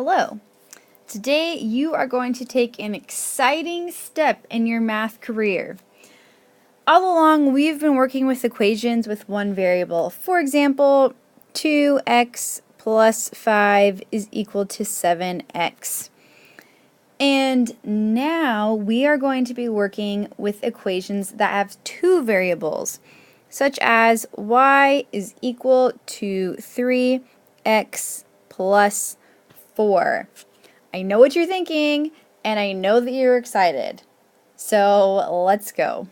Hello. Today you are going to take an exciting step in your math career. All along we've been working with equations with one variable. For example, 2x plus 5 is equal to 7x. And now we are going to be working with equations that have two variables, such as y is equal to 3x plus 4. I know what you're thinking, and I know that you're excited. So let's go.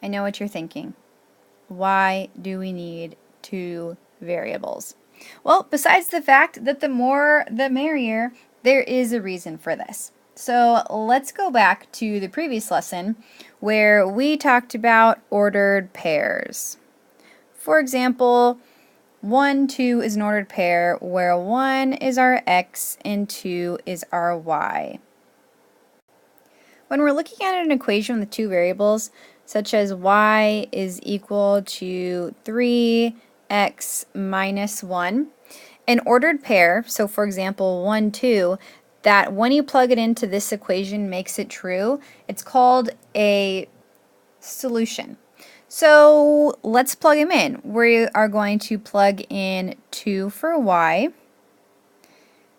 I know what you're thinking. Why do we need two variables? Well, besides the fact that the more the merrier, there is a reason for this. So let's go back to the previous lesson where we talked about ordered pairs. For example, 1, 2 is an ordered pair where 1 is our x and 2 is our y. When we're looking at an equation with two variables, such as y is equal to 3x minus 1, an ordered pair, so for example 1, 2, that when you plug it into this equation makes it true, it's called a solution. So let's plug them in. We are going to plug in 2 for y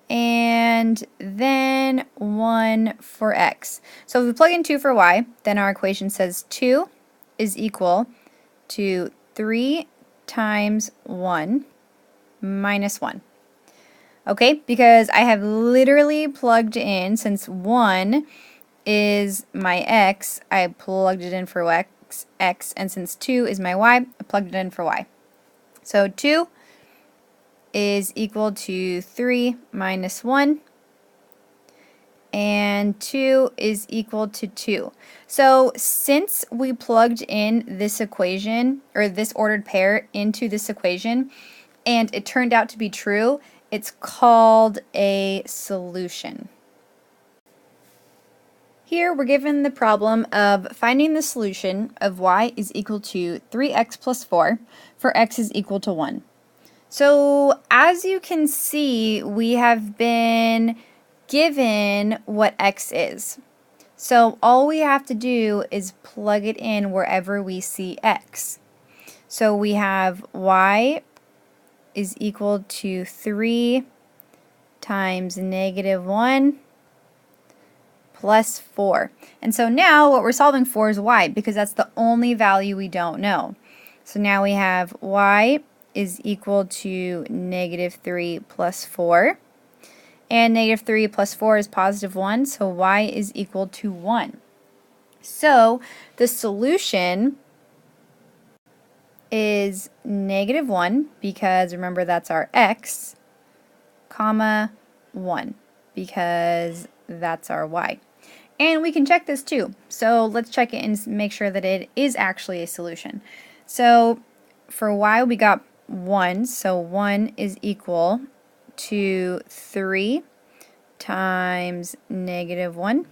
and then 1 for x. So if we plug in 2 for y, then our equation says 2 is equal to 3 times 1 minus 1. Okay, because I have literally plugged in, since 1 is my x, I plugged it in for x, and since 2 is my y, I plugged it in for y. So 2 is equal to 3 minus 1, and 2 is equal to 2. So since we plugged in this equation, or this ordered pair into this equation, and it turned out to be true, it's called a solution. Here we're given the problem of finding the solution of y is equal to 3x plus 4 for x is equal to 1. So as you can see, we have been given what x is. So all we have to do is plug it in wherever we see x. So we have y is equal to 3 times negative 1 plus 4. And so now what we're solving for is y, because that's the only value we don't know. So now we have y is equal to negative 3 plus 4. And negative 3 plus 4 is positive 1, so y is equal to 1. So the solution is negative 1, because remember that's our x, comma 1, because that's our y. And we can check this too. So let's check it and make sure that it is actually a solution. So for y we got 1, so 1 is equal to 3 times negative 1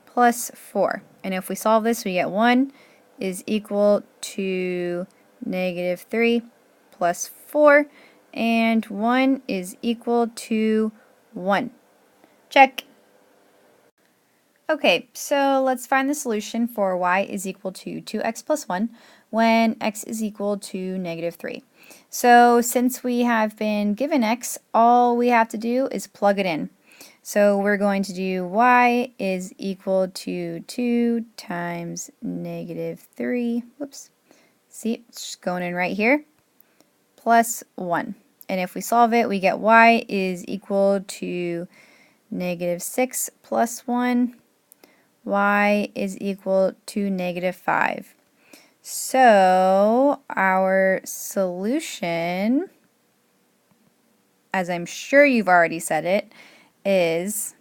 plus 4. And if we solve this, we get 1 is equal to negative 3 plus 4, and 1 is equal to 1. Check. Okay, so let's find the solution for y is equal to 2x plus 1 when x is equal to negative 3. So since we have been given x, all we have to do is plug it in. So we're going to do y is equal to 2 times negative 3, whoops, see, it's just going in right here, plus 1. And if we solve it, we get y is equal to negative 6 plus 1, y is equal to negative 5. So our solution, as I'm sure you've already said it, is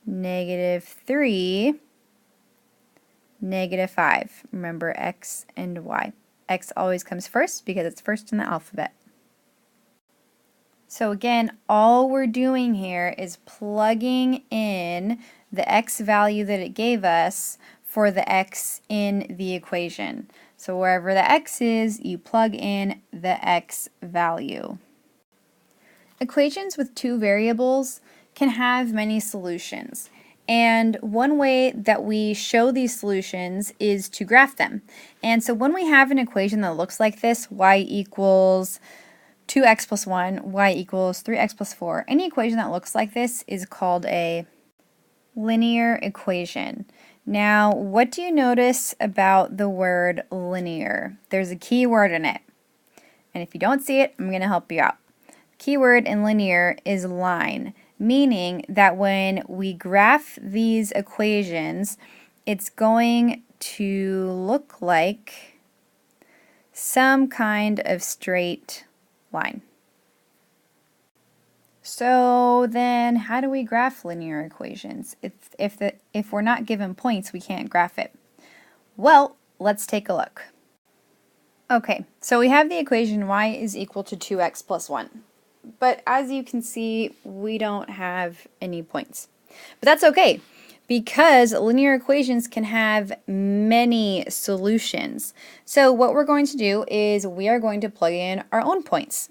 negative 3, negative 5. Remember x and y. X always comes first because it's first in the alphabet. So again, all we're doing here is plugging in the x value that it gave us for the x in the equation. So wherever the x is, you plug in the x value. Equations with two variables can have many solutions. And one way that we show these solutions is to graph them. And so when we have an equation that looks like this, y equals 2x plus 1, y equals 3x plus 4, any equation that looks like this is called a linear equation. Now, what do you notice about the word linear? There's a key word in it. And if you don't see it, I'm going to help you out. Keyword in linear is line, meaning that when we graph these equations, it's going to look like some kind of straight line. So then how do we graph linear equations? If we're not given points, we can't graph it. Well, let's take a look. Okay, so we have the equation y is equal to 2x plus 1. But as you can see, we don't have any points. But that's okay, because linear equations can have many solutions. So what we're going to do is we are going to plug in our own points.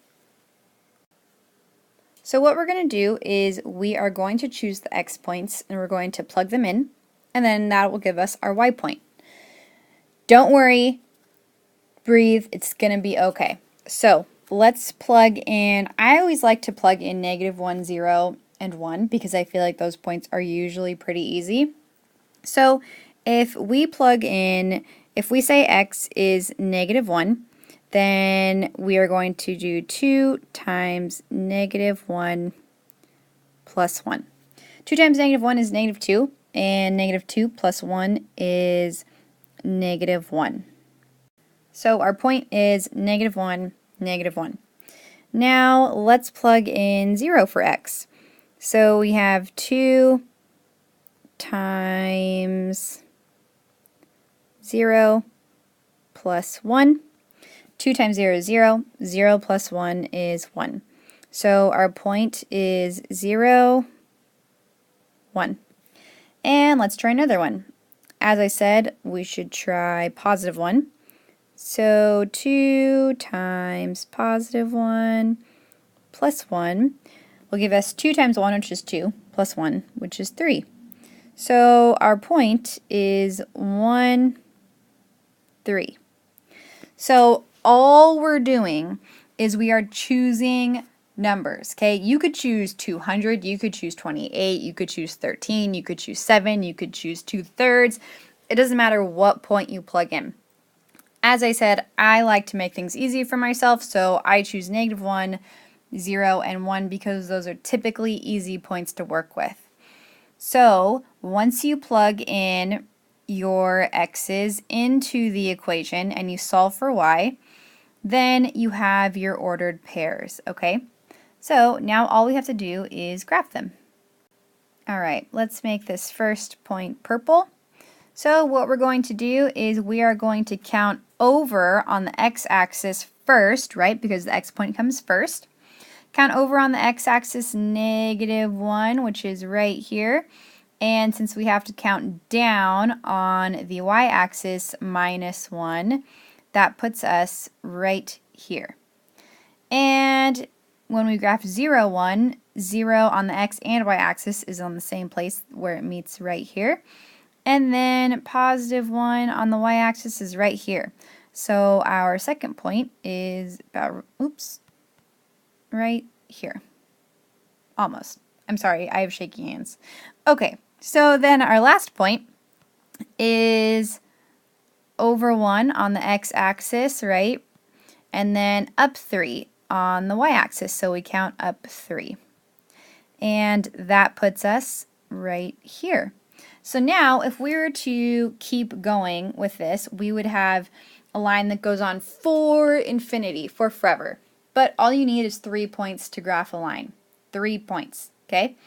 So what we're going to do is we are going to choose the x points and we're going to plug them in, and then that will give us our y point. Don't worry, breathe, it's going to be okay. So let's plug in, I always like to plug in -1, 0, and 1 because I feel like those points are usually pretty easy. So if we plug in, if we say x is -1, then we are going to do 2 times -1 plus 1. 2 times -1 is -2, and -2 plus 1 is -1. So our point is -1, -1. Now let's plug in 0 for x. So we have 2 times 0 plus 1. 2 times 0 is 0. 0 plus 1 is 1. So our point is 0, 1. And let's try another one. As I said, we should try +1. So 2 times +1 plus 1 will give us 2 times 1, which is 2, plus 1, which is 3. So our point is 1, 3. So all we're doing is we are choosing numbers, okay? You could choose 200, you could choose 28, you could choose 13, you could choose 7, you could choose 2/3. It doesn't matter what point you plug in. As I said, I like to make things easy for myself, so I choose -1, 0, and 1 because those are typically easy points to work with. So once you plug in your x's into the equation and you solve for y, then you have your ordered pairs, okay? So now all we have to do is graph them. All right, let's make this first point purple. So what we're going to do is we are going to count over on the x-axis first, right, because the x point comes first. Count over on the x-axis -1, which is right here. And since we have to count down on the y-axis -1, that puts us right here. And when we graph 0, 1, 0 on the x and y-axis is on the same place where it meets right here. And then +1 on the y-axis is right here. So our second point is about, right here. Almost. I'm sorry, I have shaky hands. Okay, so then our last point is over 1 on the x-axis, right? And then up 3 on the y-axis, so we count up 3. And that puts us right here. So now, if we were to keep going with this, we would have a line that goes on for infinity, for forever. But all you need is 3 points to graph a line. 3 points, okay?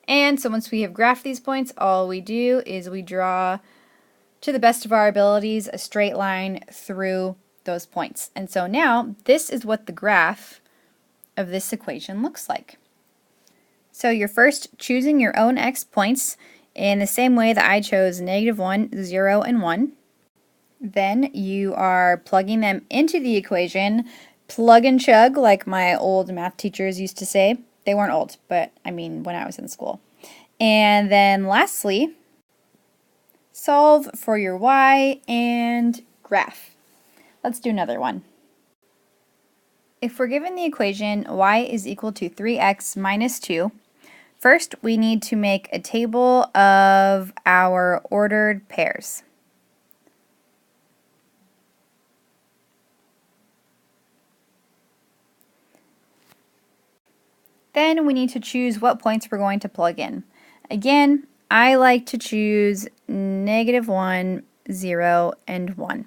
And so once we have graphed these points, all we do is we draw, to the best of our abilities, a straight line through those points. And so now, this is what the graph of this equation looks like. So you're first choosing your own x points in the same way that I chose -1, 0, and 1. Then you are plugging them into the equation plug and chug, like my old math teachers used to say. They weren't old, but I mean when I was in school. And then lastly, solve for your y and graph. Let's do another one. If we're given the equation y is equal to 3x minus 2, first we need to make a table of our ordered pairs. Then we need to choose what points we're going to plug in. Again, I like to choose -1, 0, and 1.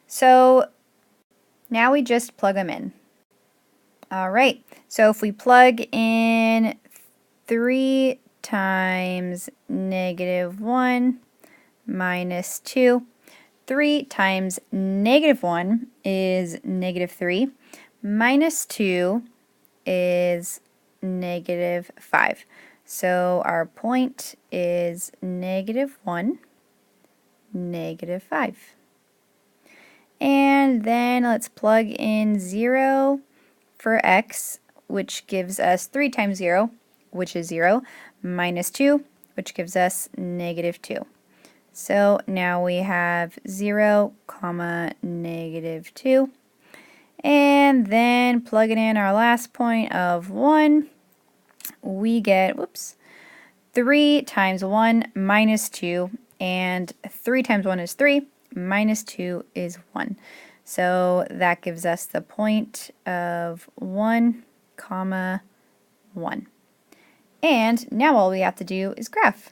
So now we just plug them in. Alright, so if we plug in 3 times -1 minus 2, 3 times -1 is -3, minus 2 is -5. So our point is -1, -5. And then let's plug in 0 for x, which gives us 3 times 0, which is 0, minus 2, which gives us -2. So now we have 0, comma, -2. And then plugging in our last point of 1, we get, 3 times 1 minus 2, and 3 times 1 is 3, minus 2 is 1. So that gives us the point of 1, comma, 1. And now all we have to do is graph.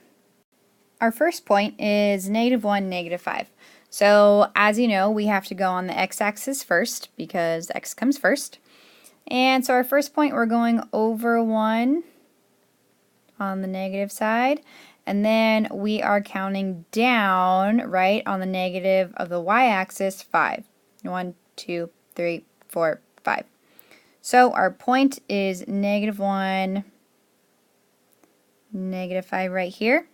Our first point is -1, -5. So as you know, we have to go on the x-axis first because x comes first. And so our first point, we're going over 1 on the negative side. And then we are counting down, right, on the negative of the y-axis, 5. 1, 2, 3, 4, 5. So our point is -1, -5 right here.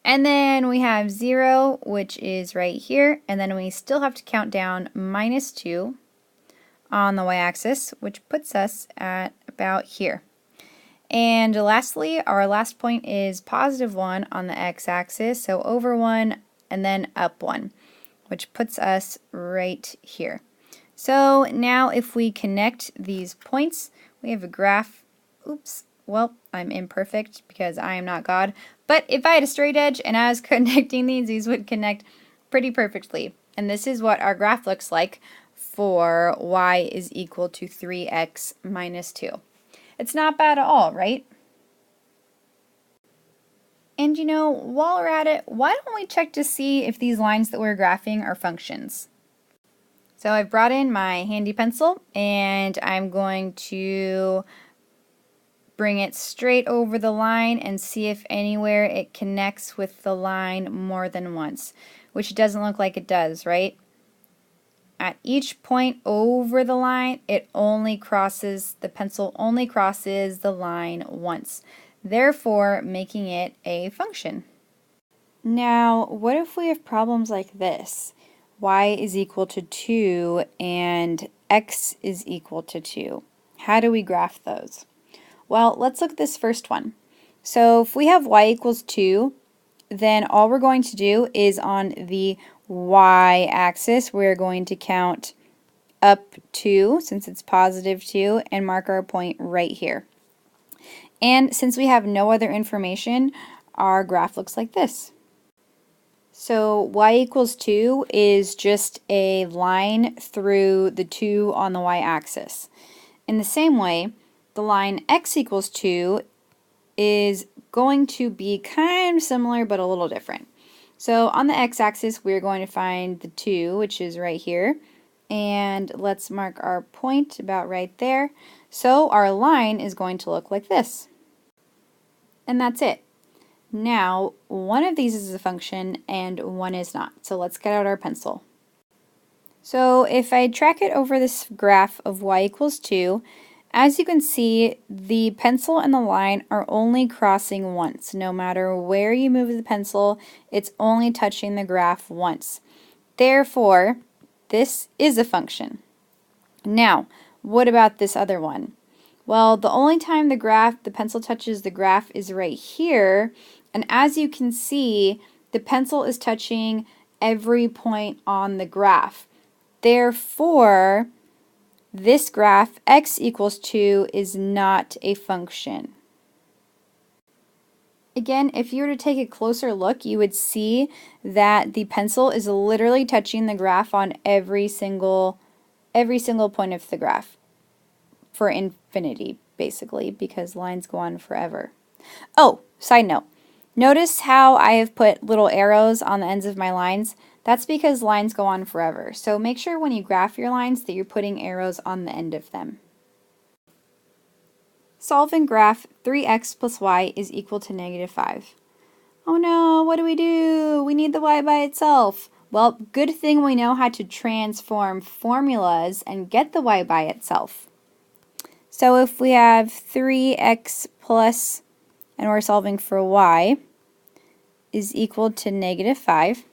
And then we have 0, which is right here, and then we still have to count down -2 on the y-axis, which puts us at about here. And lastly, our last point is +1 on the x-axis, so over 1 and then up 1, which puts us right here. So now if we connect these points, we have a graph. Oops. Well, I'm imperfect because I am not God. But if I had a straight edge and I was connecting these would connect pretty perfectly. And this is what our graph looks like for y is equal to 3x minus 2. It's not bad at all, right? And you know, while we're at it, why don't we check to see if these lines that we're graphing are functions? So I've brought in my handy pencil and I'm going to bring it straight over the line and see if anywhere it connects with the line more than once, which it doesn't look like it does, right? At each point over the line, the pencil only crosses the line once, therefore making it a function. Now, what if we have problems like this? Y is equal to 2 and x is equal to 2. How do we graph those? Well, let's look at this first one. So if we have y equals 2, then all we're going to do is on the y-axis, we're going to count up 2, since it's +2, and mark our point right here. And since we have no other information, our graph looks like this. So y equals 2 is just a line through the 2 on the y-axis. In the same way, the line x equals 2 is going to be kind of similar but a little different. So on the x-axis, we're going to find the 2, which is right here, and let's mark our point about right there. So our line is going to look like this. And that's it. Now, one of these is a function and one is not. So let's get out our pencil. So if I track it over this graph of y equals 2, as you can see, the pencil and the line are only crossing once. No matter where you move the pencil, it's only touching the graph once. Therefore, this is a function. Now, what about this other one? Well, the only time the pencil touches the graph is right here, and as you can see, the pencil is touching every point on the graph. Therefore, this graph, x equals 2, is not a function. Again, if you were to take a closer look, you would see that the pencil is literally touching the graph on every single point of the graph for infinity, basically, because lines go on forever. Oh, side note. Notice how I have put little arrows on the ends of my lines? That's because lines go on forever. So make sure when you graph your lines that you're putting arrows on the end of them. Solve and graph 3x plus y is equal to -5. Oh no, what do? We need the y by itself. Well, good thing we know how to transform formulas and get the y by itself. So if we have 3x plus, and we're solving for y, is equal to -5.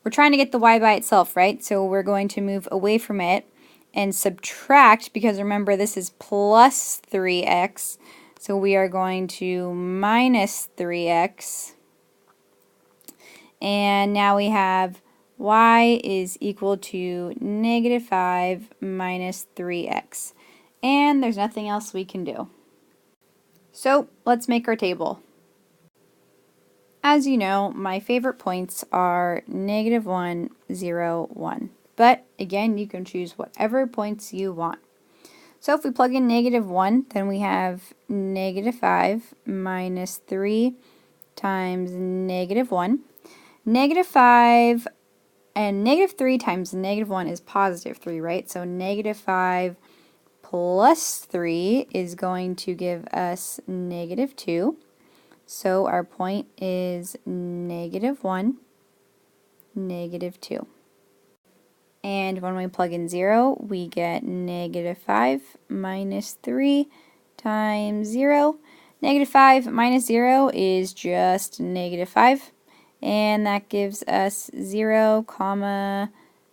We're trying to get the y by itself, right? So we're going to move away from it and subtract, because remember this is plus 3x, so we are going to minus 3x. And now we have y is equal to -5 minus 3x. And there's nothing else we can do. So let's make our table. As you know, my favorite points are -1, 0, 1. But again, you can choose whatever points you want. So if we plug in -1, then we have -5 minus 3 times -1. -5 and -3 times -1 is positive 3, right? So -5 plus 3 is going to give us -2. So our point is -1, -2. And when we plug in 0, we get -5 minus 3 times 0. -5 minus 0 is just -5. And that gives us 0, comma,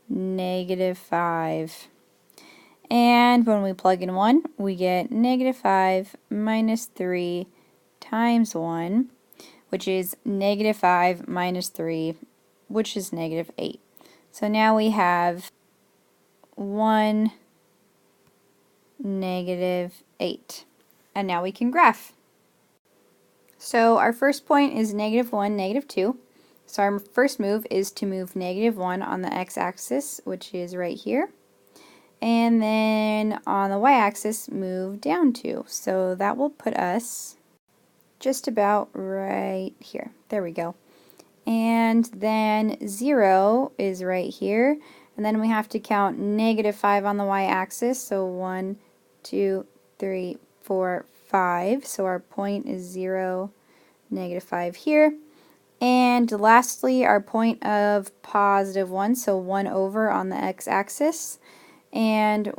-5. And when we plug in 1, we get -5 minus 3 times 1, which is -5 minus 3, which is -8. So now we have 1, -8. And now we can graph. So our first point is -1, -2. So our first move is to move -1 on the x-axis, which is right here. And then on the y-axis, move down 2. So that will put us just about right here. There we go. And then 0 is right here. And then we have to count -5 on the y-axis. So 1, 2, 3, 4, 5. So our point is 0, -5 here. And lastly, our point of +1, so 1 over on the x-axis, and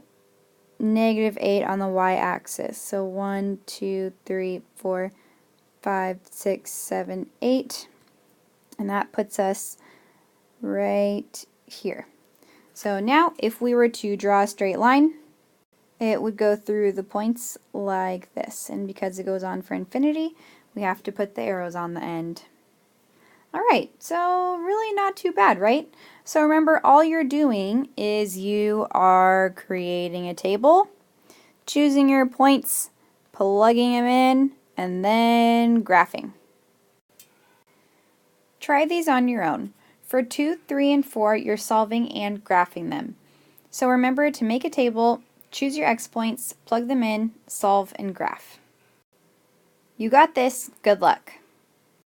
-8 on the y-axis. So 1, 2, 3, 4, 5, 6, 7, 8. And that puts us right here. So now if we were to draw a straight line, it would go through the points like this. And because it goes on for infinity, we have to put the arrows on the end. Alright, so really not too bad, right? So remember, all you're doing is you are creating a table, choosing your points, plugging them in, and then graphing. Try these on your own. For 2, 3, and 4, you're solving and graphing them. So remember to make a table, choose your x points, plug them in, solve, and graph. You got this. Good luck.